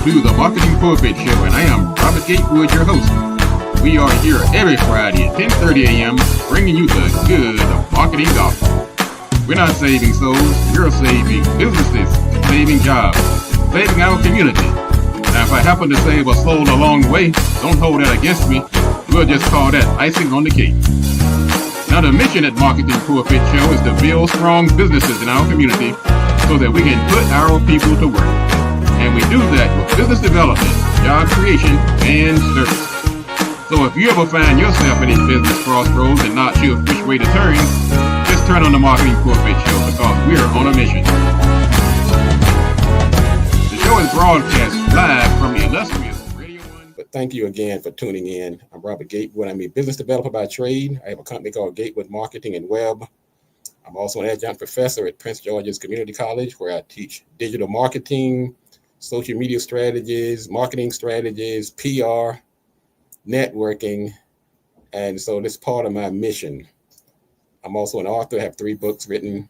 to the Marketing Pulpit Show, and I am Robert Gatewood, your host. We are here every Friday at 10:30 a.m. bringing you the good of marketing gospel. We're not saving souls, we're saving businesses, saving jobs, saving our community. Now, if I happen to save a soul along the way, don't hold that against me. We'll just call that icing on the cake. Now, the mission at Marketing Pulpit Show is to build strong businesses in our community so that we can put our people to work. And we do that with business development, job creation, and service. So if you ever find yourself in a business crossroads and not sure which way to turn, just turn on the Marketing Pulpit Show because we're on a mission. The show is broadcast live from the illustrious Radio 1. But thank you again for tuning in. I'm Robert Gatewood. I'm a business developer by trade. I have a company called Gatewood Marketing and Web. I'm also an adjunct professor at Prince George's Community College, where I teach digital marketing, social media strategies, marketing strategies, PR, networking. And so this is part of my mission. I'm also an author. I have 3 books written.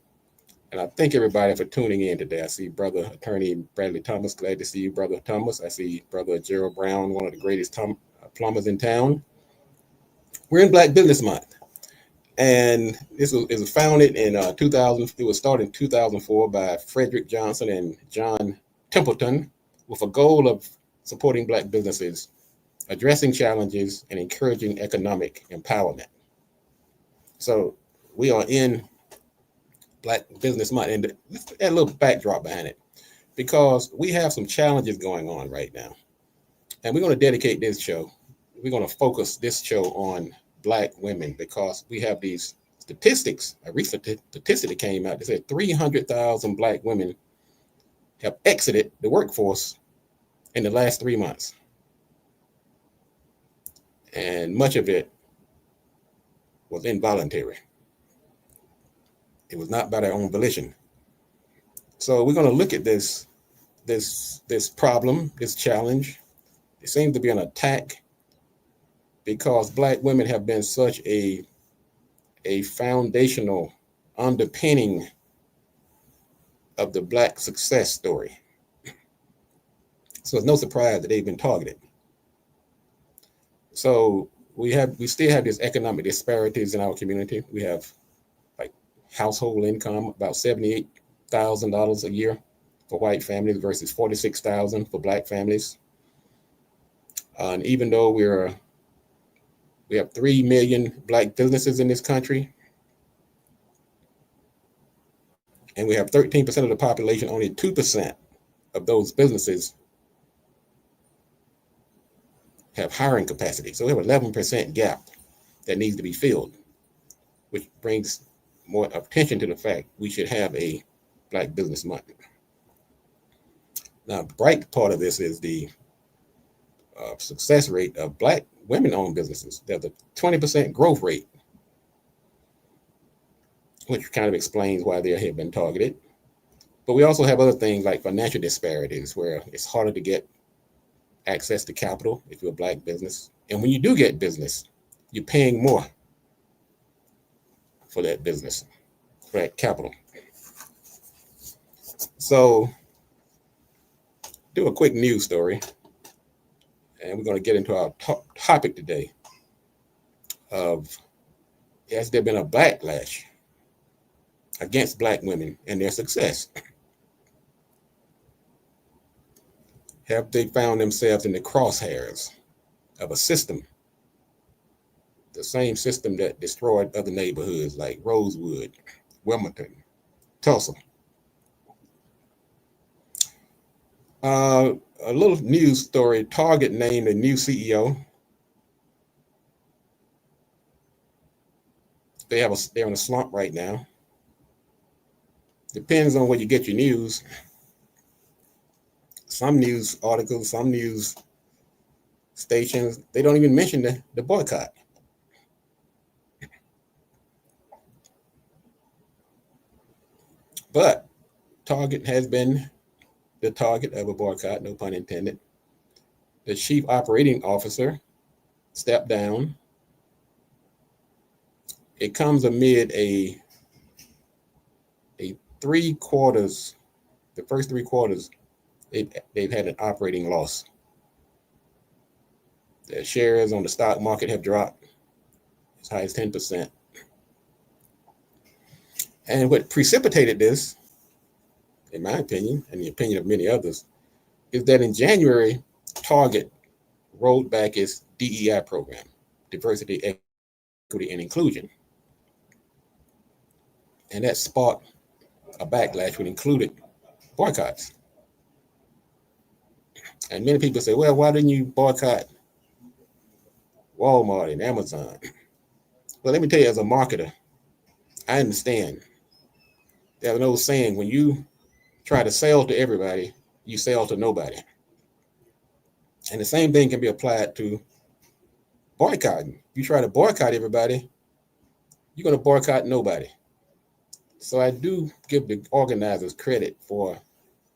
And I thank everybody for tuning in today. I see Brother Attorney Bradley Thomas. Glad to see you, Brother Thomas. I see Brother Gerald Brown, one of the greatest plumbers in town. We're in Black Business Month. And this was founded in 2000. It was started in 2004 by Frederick Johnson and John Templeton with a goal of supporting Black businesses, addressing challenges, and encouraging economic empowerment. So we are in Black Business Month, and let's add a little backdrop behind it, because we have some challenges going on right now. And we're going to dedicate this show. We're going to focus this show on Black women because we have these statistics. A recent statistic that came out that said 300,000 Black women have exited the workforce in the last 3 months. And much of it was involuntary. It was not by their own volition. So we're going to look at this problem, this challenge. It seems to be an attack because Black women have been such a foundational underpinning of the Black success story. So it's no surprise that they've been targeted. So we still have these economic disparities in our community. We have like household income about $78,000 a year for white families versus $46,000 for Black families. And even though we have 3 million Black businesses in this country, and we have 13% of the population, only 2% of those businesses have hiring capacity. So we have an 11% gap that needs to be filled, which brings more attention to the fact we should have a Black Business Month. Now, the bright part of this is the success rate of Black women-owned businesses. There's a 20% growth rate, which kind of explains why they have been targeted. But we also have other things like financial disparities, where it's harder to get access to capital if you're a Black business. And when you do get business, you're paying more for that business, for that capital. So do a quick news story, and we're going to get into our topic today of, has there been a backlash against Black women and their success? Have they found themselves in the crosshairs of a system, the same system that destroyed other neighborhoods like Rosewood, Wilmington, Tulsa? A little news story: Target named a new CEO. They're in a slump right now. Depends on where you get your news. Some news articles, some news stations, they don't even mention the boycott. But Target has been the target of a boycott, no pun intended. The chief operating officer stepped down. It comes amid the first three quarters they've had an operating loss. Their shares on the stock market have dropped as high as 10%. And what precipitated this, in my opinion, and the opinion of many others, is that in January, Target rolled back its DEI program, diversity, equity, and inclusion. And that sparked a backlash, which included boycotts. And many people say, well, why didn't you boycott Walmart and Amazon? Well, let me tell you, as a marketer, I understand. There's an old saying, when you try to sell to everybody, you sell to nobody. And the same thing can be applied to boycotting. If you try to boycott everybody, you're going to boycott nobody. So I do give the organizers credit for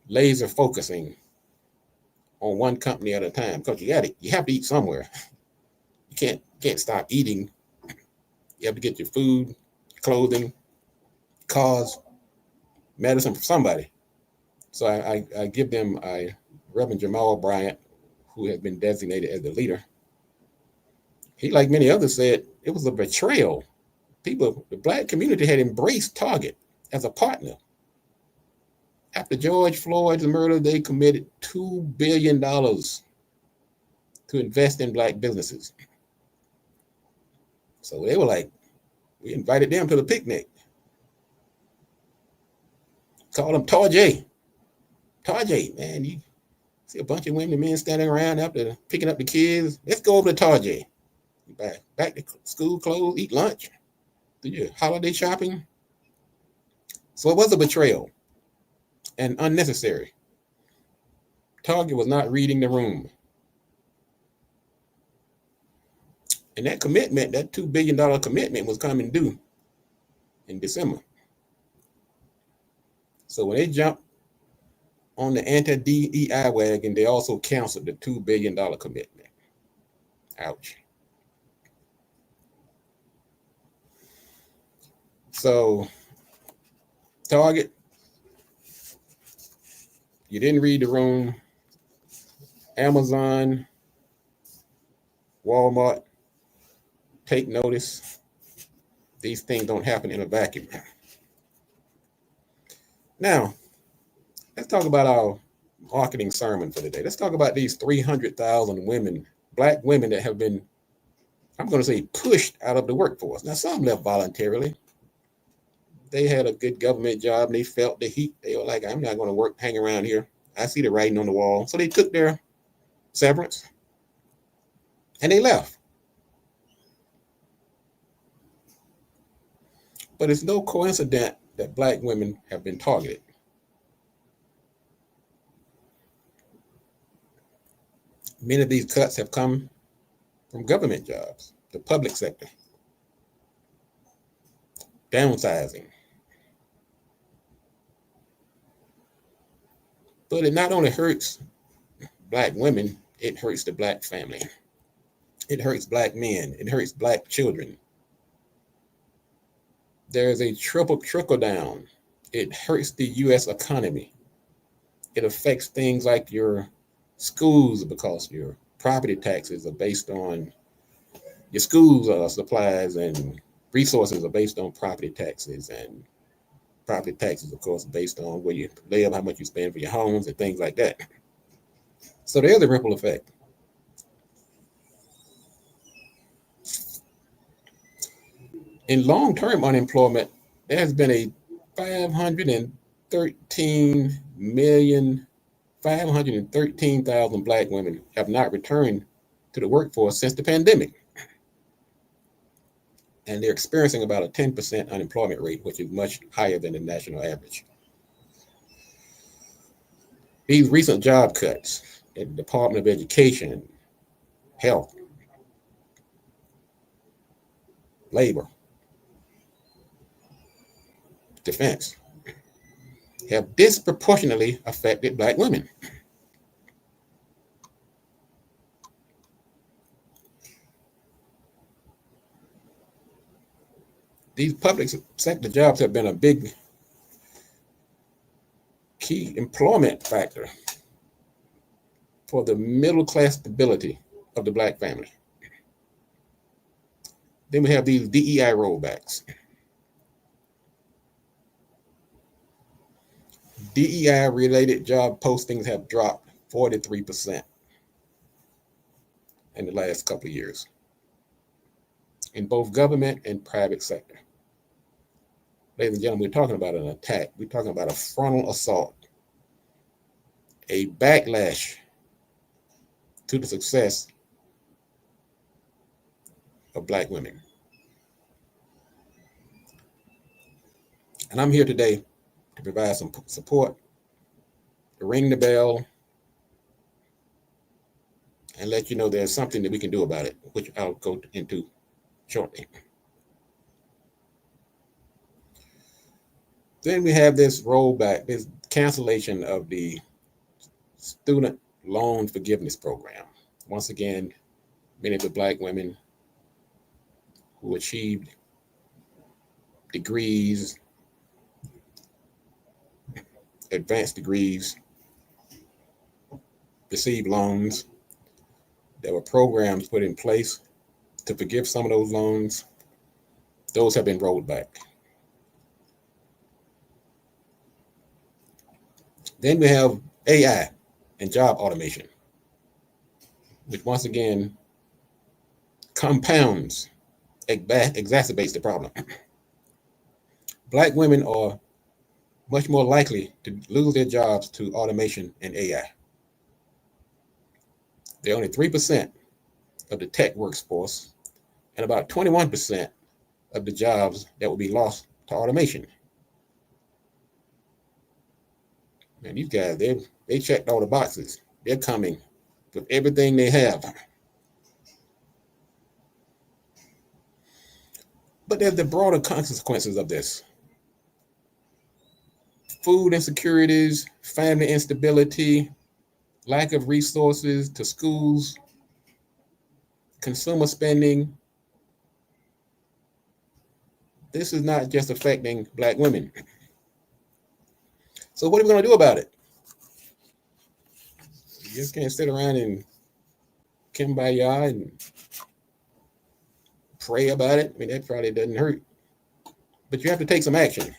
laser focusing on one company at a time, because you have to eat somewhere. You can't stop eating. You have to get your food, clothing, cars, medicine from somebody. So I give them Reverend Jamal Bryant, who has been designated as the leader. He, like many others, said it was a betrayal. The Black community had embraced Target as a partner. After George Floyd's murder, they committed $2 billion to invest in Black businesses. So they were like, we invited them to the picnic. Call them Tarjay. Tarjay, man, you see a bunch of women and men standing around after picking up the kids. Let's go over to Tarjay. Back to school clothes, eat lunch, do your holiday shopping. So it was a betrayal and unnecessary. Target was not reading the room. And that commitment, that $2 billion commitment, was coming due in December. So when they jumped on the anti-DEI wagon, they also canceled the $2 billion commitment. Ouch. So, Target, you didn't read the room. Amazon, Walmart, take notice. These things don't happen in a vacuum. Now, let's talk about our marketing sermon for today. Let's talk about these 300,000 women, Black women, that have been, I'm going to say, pushed out of the workforce. Now, some left voluntarily. They had a good government job and they felt the heat. They were like, I'm not going to hang around here. I see the writing on the wall. So they took their severance and they left. But it's no coincidence that Black women have been targeted. Many of these cuts have come from government jobs, the public sector, downsizing. But it not only hurts Black women, it hurts the Black family. It hurts Black men. It hurts Black children. There is a trickle down. It hurts the U.S. economy. It affects things like your schools, because your property taxes are based on your schools supplies, and resources are based on property taxes, and property taxes, of course, based on where you live, how much you spend for your homes and things like that. So there's a ripple effect. In long-term unemployment, there has been a 513,000 Black women have not returned to the workforce since the pandemic. And they're experiencing about a 10% unemployment rate, which is much higher than the national average. These recent job cuts in the Department of Education, Health, Labor, Defense have disproportionately affected Black women. These public sector jobs have been a big key employment factor for the middle class stability of the Black family. Then we have these DEI rollbacks. DEI related job postings have dropped 43% in the last couple of years in both government and private sector. Ladies and gentlemen, we're talking about an attack. We're talking about a frontal assault, a backlash to the success of Black women. And I'm here today to provide some support, to ring the bell, and let you know there's something that we can do about it, which I'll go into shortly. Then we have this rollback, this cancellation of the student loan forgiveness program. Once again, many of the Black women who achieved degrees, advanced degrees, received loans. There were programs put in place to forgive some of those loans. Those have been rolled back. Then we have AI and job automation, which once again compounds, exacerbates the problem. Black women are much more likely to lose their jobs to automation and AI. They're only 3% of the tech workforce and about 21% of the jobs that will be lost to automation. Man, these guys, they checked all the boxes. They're coming with everything they have. But there's the broader consequences of this. Food insecurities, family instability, lack of resources to schools, consumer spending. This is not just affecting Black women. So what are we going to do about it? You just can't sit around and kumbaya and pray about it. I mean, that probably doesn't hurt. But you have to take some action.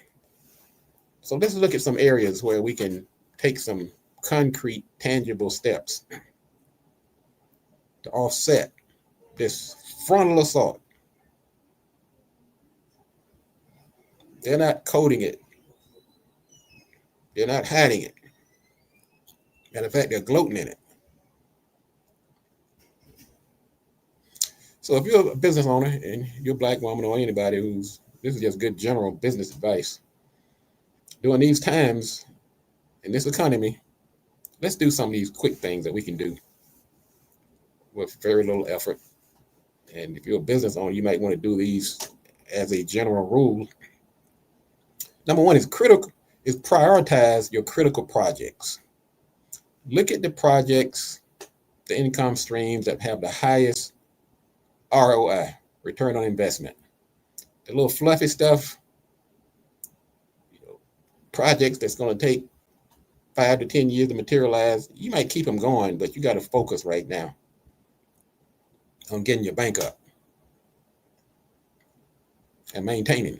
So let's look at some areas where we can take some concrete, tangible steps to offset this frontal assault. They're not coding it. They're not hiding it. Matter of fact, they're gloating in it. So if you're a business owner and you're a Black woman or anybody this is just good general business advice. During these times in this economy, let's do some of these quick things that we can do with very little effort. And if you're a business owner, you might want to do these as a general rule. Number one is prioritize your critical projects. Look at the projects, the income streams that have the highest ROI, return on investment. The little fluffy stuff, projects that's going to take 5 to 10 years to materialize, you might keep them going, but you got to focus right now on getting your bank up and maintaining.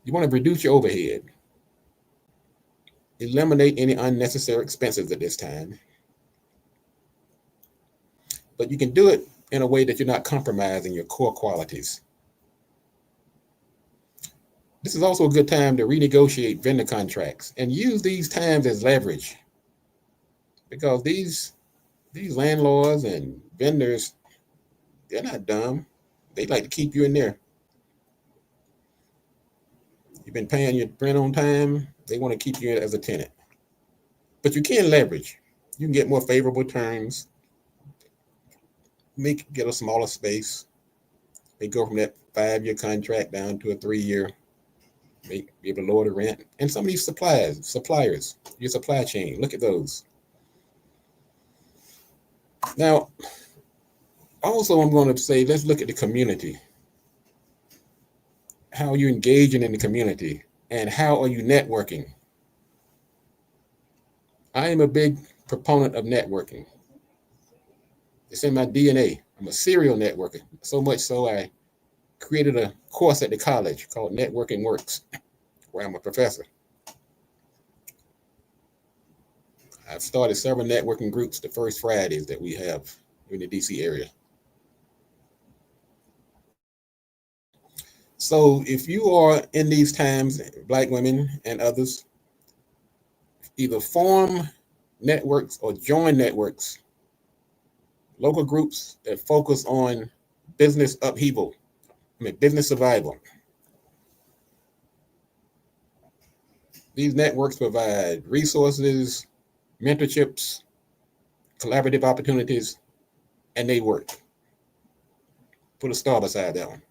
You want to reduce your overhead. Eliminate any unnecessary expenses at this time. But you can do it in a way that you're not compromising your core qualities. This is also a good time to renegotiate vendor contracts and use these times as leverage, because these landlords and vendors, they're not dumb. They like to keep you in there. You've been paying your rent on time. They want to keep you as a tenant. But you can leverage. You can get more favorable terms. Get a smaller space. They go from that 5-year contract down to a 3-year. Be able to lower the rent. And some of these suppliers, your supply chain, look at those. Now, also I'm going to say, let's look at the community. How are you engaging in the community? And how are you networking? I am a big proponent of networking. It's in my DNA. I'm a serial networker. So much so I created a course at the college called Networking Works, where I'm a professor. I've started several networking groups the first Fridays that we have in the DC area. So if you are in these times, Black women and others, either form networks or join networks, local groups that focus on business upheaval, business survival. These networks provide resources, mentorships, collaborative opportunities, and they work. Put a star beside that one.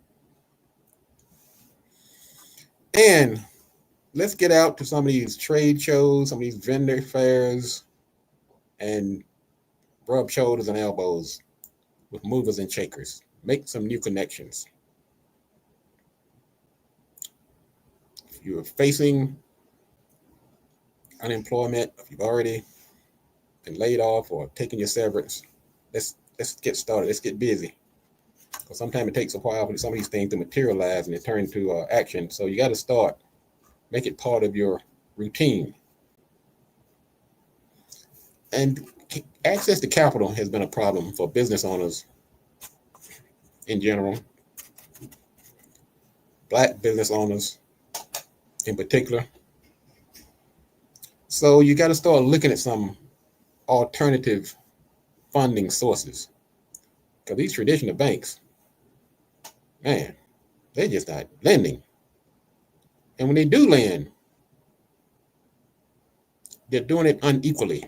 And let's get out to some of these trade shows, some of these vendor fairs, and rub shoulders and elbows with movers and shakers. Make some new connections. If you're facing unemployment, if you've already been laid off or taken your severance, let's get started. Let's get busy. Because sometimes it takes a while for some of these things to materialize and to turn into action. So you got to start. Make it part of your routine. And access to capital has been a problem for business owners in general, Black business owners in particular. So you got to start looking at some alternative funding sources. Because these traditional banks, man, they're just not lending. And when they do lend, they're doing it unequally.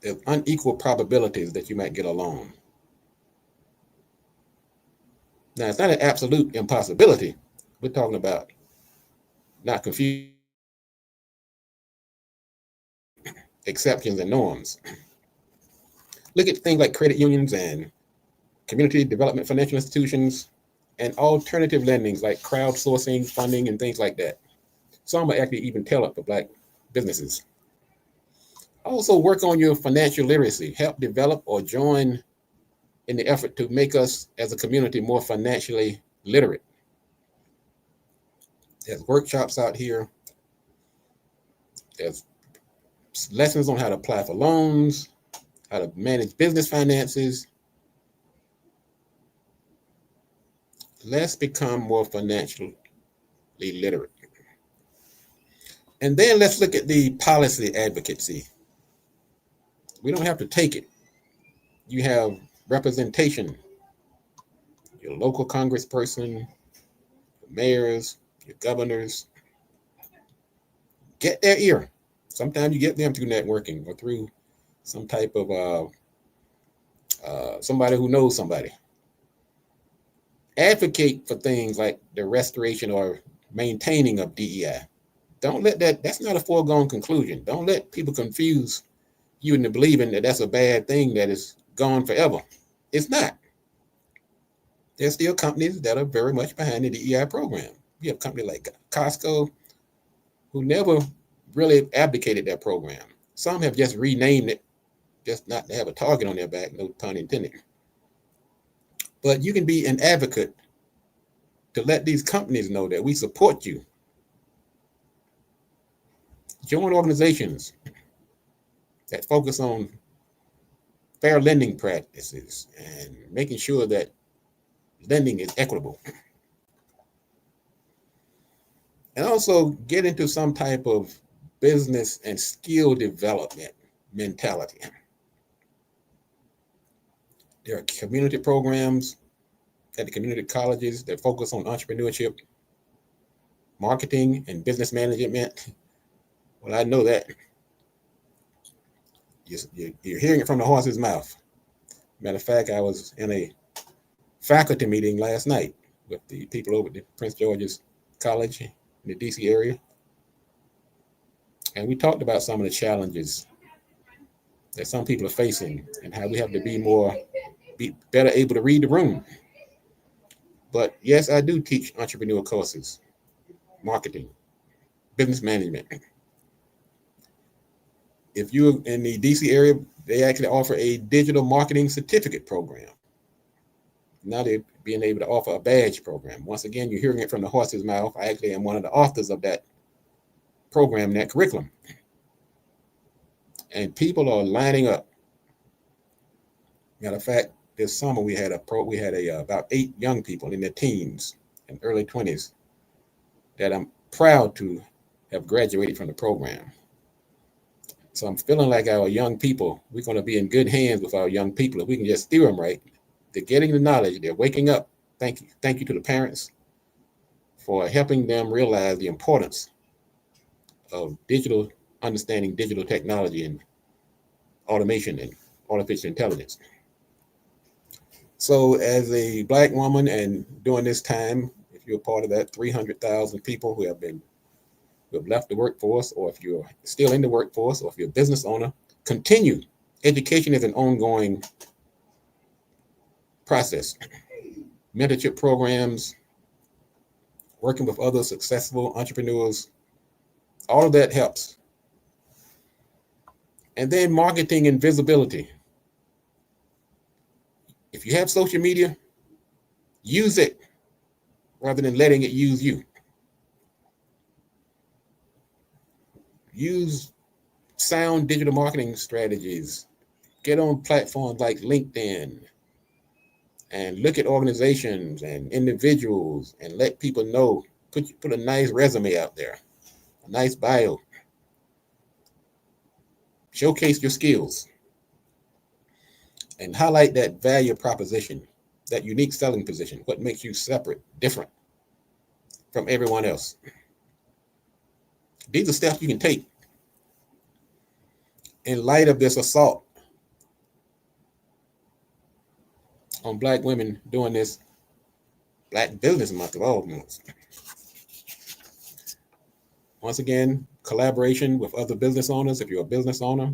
There's unequal probabilities that you might get a loan. Now, it's not an absolute impossibility. We're talking about not confusing exceptions and norms. Look at things like credit unions and community development financial institutions and alternative lendings like crowdsourcing funding and things like that. Some are actually even tailored for Black businesses. Also work on your financial literacy. Help develop or join in the effort to make us as a community more financially literate. There's workshops out here. There's lessons on how to apply for loans, how to manage business finances. Let's become more financially literate. And then let's look at the policy advocacy. We don't have to take it. You have representation, your local congressperson, your mayors, your governors. Get their ear. Sometimes you get them through networking or through some type of somebody who knows somebody. Advocate for things like the restoration or maintaining of DEI. Don't let that's not a foregone conclusion. Don't let people confuse you into believing that that's a bad thing that is gone forever. It's not. There's still companies that are very much behind the DEI program. You have companies like Costco who never really abdicated that program. Some have just renamed it, just not to have a target on their back, no pun intended. But you can be an advocate to let these companies know that we support you. Join organizations that focus on fair lending practices and making sure that lending is equitable. And also get into some type of business and skill development mentality. There are community programs at the community colleges that focus on entrepreneurship, marketing, and business management. Well, I know that. You're hearing it from the horse's mouth. Matter of fact, I was in a faculty meeting last night with the people over at the Prince George's College in the DC area. And we talked about some of the challenges that some people are facing and how we have to be better able to read the room. But yes, I do teach entrepreneur courses, marketing, business management. if you're in the DC area, they actually offer a digital marketing certificate program. Now they're being able to offer a badge program. Once again, you're hearing it from the horse's mouth. I actually am one of the authors of that program, that curriculum. And people are lining up. Matter of fact, this summer we had about 8 young people in their teens and early 20s that I'm proud to have graduated from the program. So I'm feeling like our young people, we're going to be in good hands with our young people if we can just steer them right. They're getting the knowledge. They're waking up. Thank you to the parents for helping them realize the importance of understanding digital technology and automation and artificial intelligence. So as a Black woman, and during this time, if you're part of that 300,000 people who have left the workforce, or if you're still in the workforce, or if you're a business owner, continue. Education is an ongoing process. Mentorship programs, working with other successful entrepreneurs, all of that helps. And then marketing and visibility. If you have social media, use it rather than letting it use you. Use sound digital marketing strategies. Get on platforms like LinkedIn and look at organizations and individuals and let people know. Put a nice resume out there, a nice bio. Showcase your skills and highlight that value proposition, that unique selling position, what makes you separate, different from everyone else. These are steps you can take in light of this assault on Black women during this Black Business Month of all months. Once again, collaboration with other business owners, if you're a business owner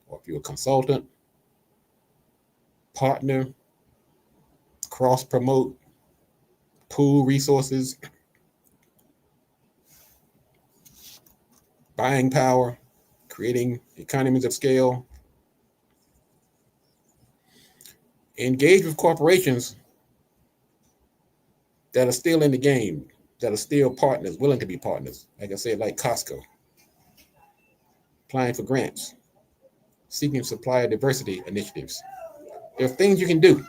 or if you're a consultant, partner, cross-promote, pool resources, buying power, creating economies of scale. Engage with corporations that are still in the game, that are still partners, willing to be partners. Like I said, like Costco, applying for grants, seeking supplier diversity initiatives. There are things you can do.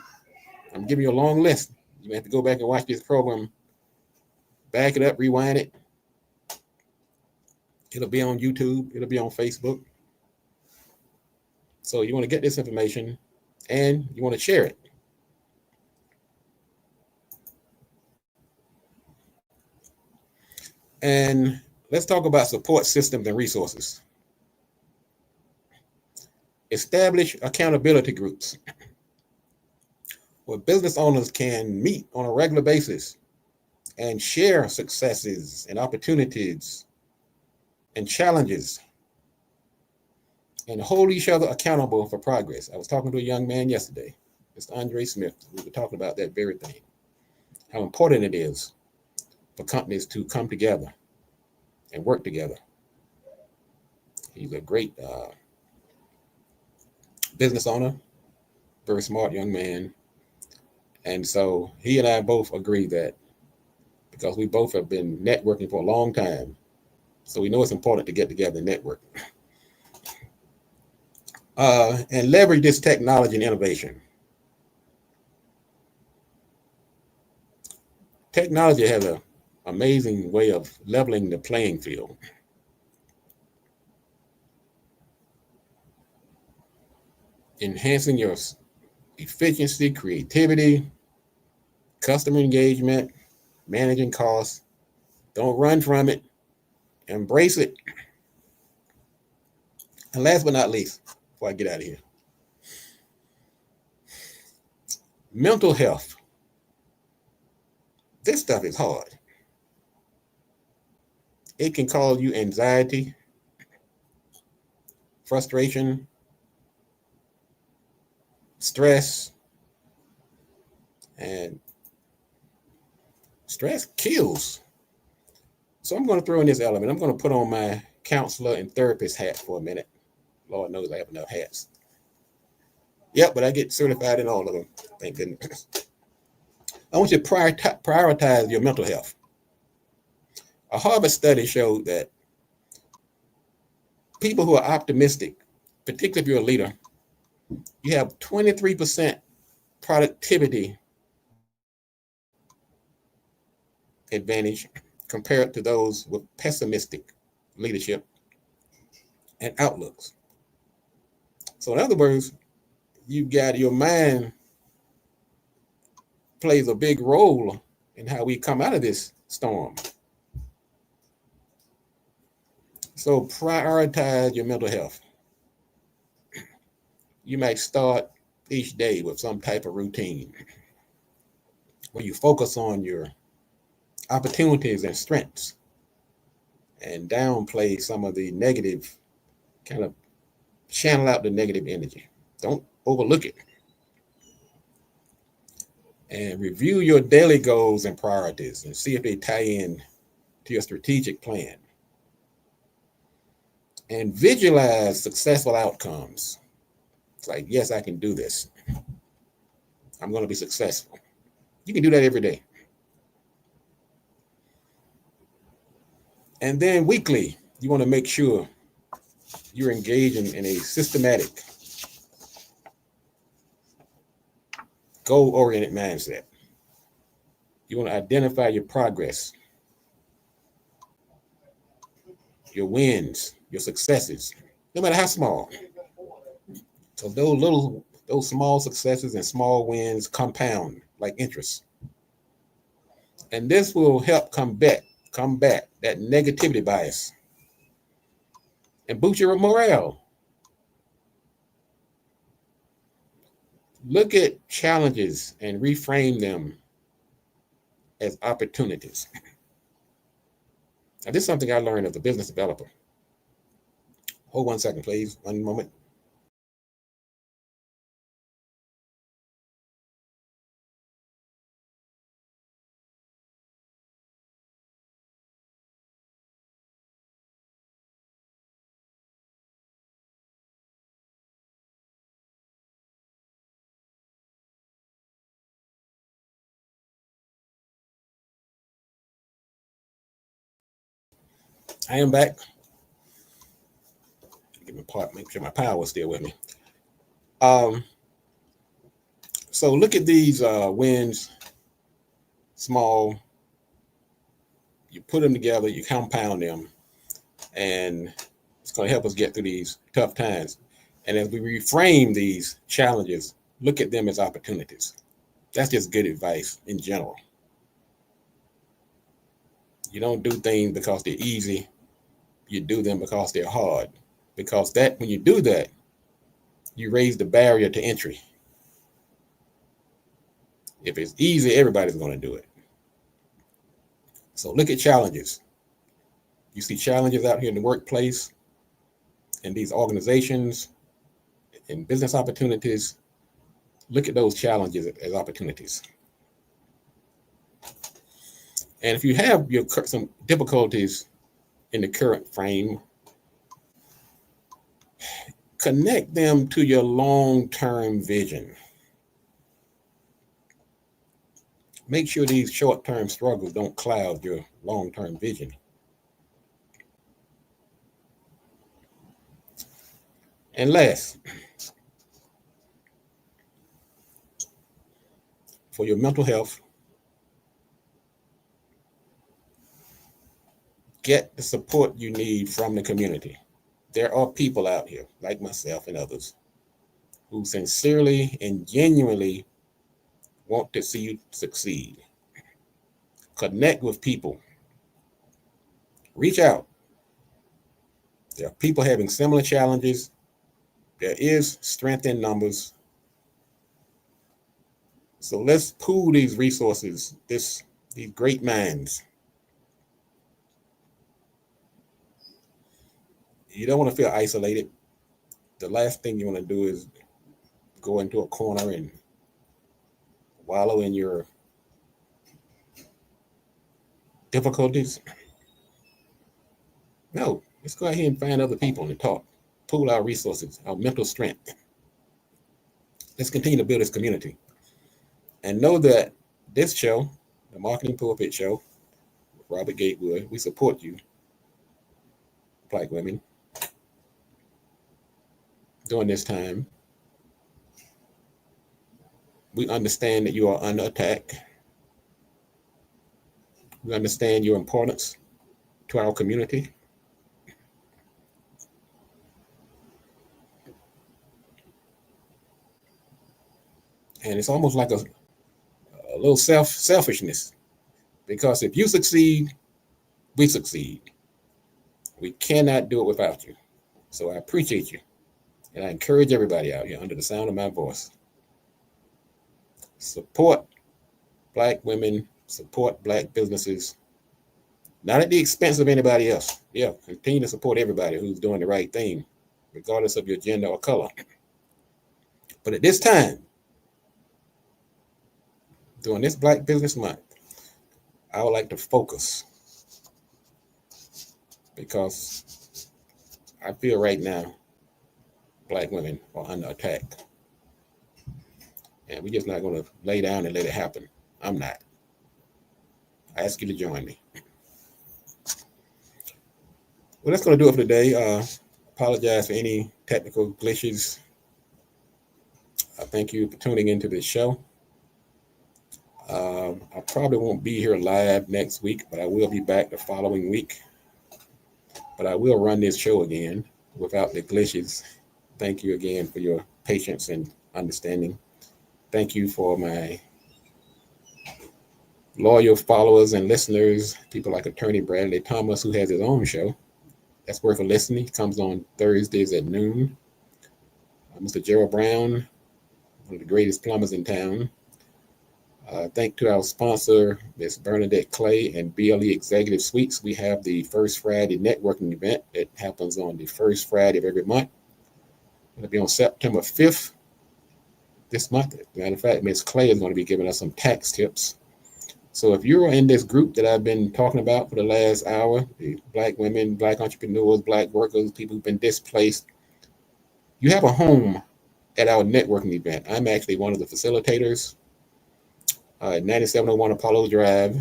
I'm giving you a long list. You have to go back and watch this program, back it up, rewind it. It'll be on YouTube. It'll be on Facebook. So you want to get this information and you want to share it. And let's talk about support systems and resources. Establish accountability groups where business owners can meet on a regular basis and share successes and opportunities and challenges and hold each other accountable for progress. I was talking to a young man yesterday, Mr. Andre Smith. We were talking about that very thing, how important it is for companies to come together and work together. He's a great business owner, very smart young man. And so he and I both agree that because we both have been networking for a long time, so we know it's important to get together and network. And leverage this technology and innovation. Technology has an amazing way of leveling the playing field. Enhancing your efficiency, creativity, customer engagement, managing costs. Don't run from it. Embrace it. And last but not least, before I get out of here, mental health. This stuff is hard. It can cause you anxiety, frustration, stress, and stress kills. So I'm going to throw in this element. I'm going to put on my counselor and therapist hat for a minute. Lord knows I have enough hats. Yep, but I get certified in all of them. Thank goodness. I want you to prioritize your mental health. A Harvard study showed that people who are optimistic, particularly if you're a leader, you have 23% productivity advantage compared to those with pessimistic leadership and outlooks. So in other words, you've got your mind plays a big role in how we come out of this storm. So prioritize your mental health. You might start each day with some type of routine where you focus on your opportunities and strengths and downplay some of the negative, kind of channel out the negative energy. Don't overlook it. And review your daily goals and priorities and see if they tie in to your strategic plan. And visualize successful outcomes. It's like, yes, I can do this. I'm going to be successful. You can do that every day. And then weekly, you want to make sure you're engaging in a systematic, goal-oriented mindset. You want to identify your progress, your wins, your successes, no matter how small. So those small successes and small wins compound like interest. And this will help combat that negativity bias and boost your morale. Look at challenges and reframe them as opportunities. Now, this is something I learned as a business developer. Hold 1 second, please. 1 moment. I am back. Make sure my power is still with me. So look at these wins, small. You put them together, you compound them, and it's going to help us get through these tough times. And as we reframe these challenges, look at them as opportunities. That's just good advice in general. You don't do things because they're easy. You do them because they're hard. Because when you do that, you raise the barrier to entry. If it's easy, everybody's going to do it. So look at challenges. You see challenges out here in the workplace, in these organizations, in business opportunities. Look at those challenges as opportunities. And if you have some difficulties in the current frame, connect them to your long-term vision. Make sure these short-term struggles don't cloud your long-term vision. And last, for your mental health, get the support you need from the community. There are people out here, like myself and others, who sincerely and genuinely want to see you succeed. Connect with people. Reach out. There are people having similar challenges. There is strength in numbers. So let's pool these resources, these great minds. You don't want to feel isolated. The last thing you want to do is go into a corner and wallow in your difficulties. No, let's go ahead and find other people and talk pool our resources, our mental strength. Let's continue to build this community. And know that this show, the Marketing Pulpit Show, with Robert Gatewood, we support you, Black women, during this time. We understand that you are under attack. We understand your importance to our community. And it's almost like a little selfishness, because if you succeed, we succeed. We cannot do it without you. So I appreciate you. And I encourage everybody out here under the sound of my voice. Support Black women, support Black businesses, not at the expense of anybody else. Yeah, continue to support everybody who's doing the right thing, regardless of your gender or color. But at this time, during this Black Business Month, I would like to focus, because I feel right now Black women are under attack. And we're just not going to lay down and let it happen. I'm not. I ask you to join me. Well, that's going to do it for today. Apologize for any technical glitches. I thank you for tuning into this show. I probably won't be here live next week, but I will be back the following week. But I will run this show again without the glitches. Thank you again for your patience and understanding. Thank you for my loyal followers and listeners, people like Attorney Bradley Thomas, who has his own show. That's worth a listen. He comes on Thursdays at noon. Mr. Gerald Brown, one of the greatest plumbers in town. Thank to our sponsor, Ms. Bernadette Clay and BLE Executive Suites. We have the First Friday networking event that happens on the first Friday of every month. It'll be on September 5th this month. As a matter of fact, Ms. Clay is going to be giving us some tax tips. So if you're in this group that I've been talking about for the last hour, the Black women, Black entrepreneurs, Black workers, people who've been displaced, you have a home at our networking event. I'm actually one of the facilitators at 9701 Apollo Drive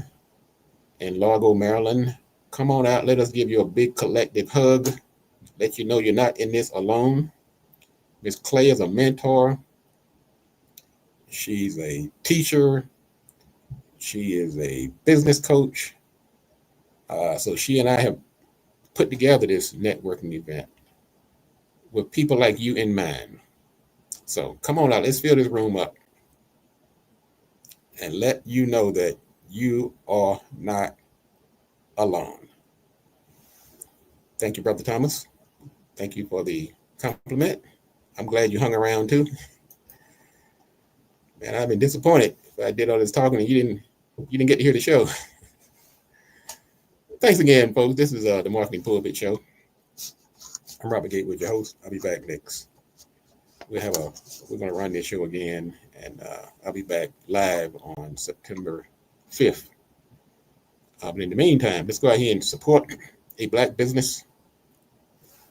in Largo, Maryland. Come on out. Let us give you a big collective hug. Let you know you're not in this alone. Ms. Clay is a mentor. She's a teacher. She is a business coach. So she and I have put together this networking event with people like you in mind. So come on out. Let's fill this room up and let you know that you are not alone. Thank you, Brother Thomas. Thank you for the compliment. I'm glad you hung around too. Man, I've been disappointed if I did all this talking and you didn't get to hear the show. Thanks again, folks. This is the Marketing Pulpit Show. I'm Robert Gatewood, your host. I'll be back next. We're going to run this show again, and I'll be back live on September 5th. But in the meantime, let's go out here and support a Black business.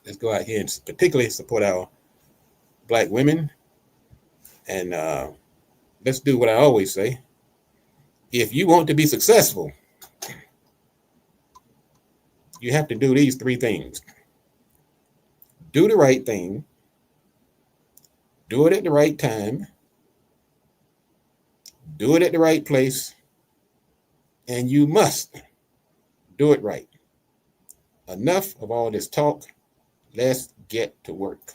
Let's go out here and particularly support our Black women. And let's do what I always say. If you want to be successful, you have to do these three things. Do the right thing. Do it at the right time. Do it at the right place. And you must do it right. Enough of all this talk. Let's get to work.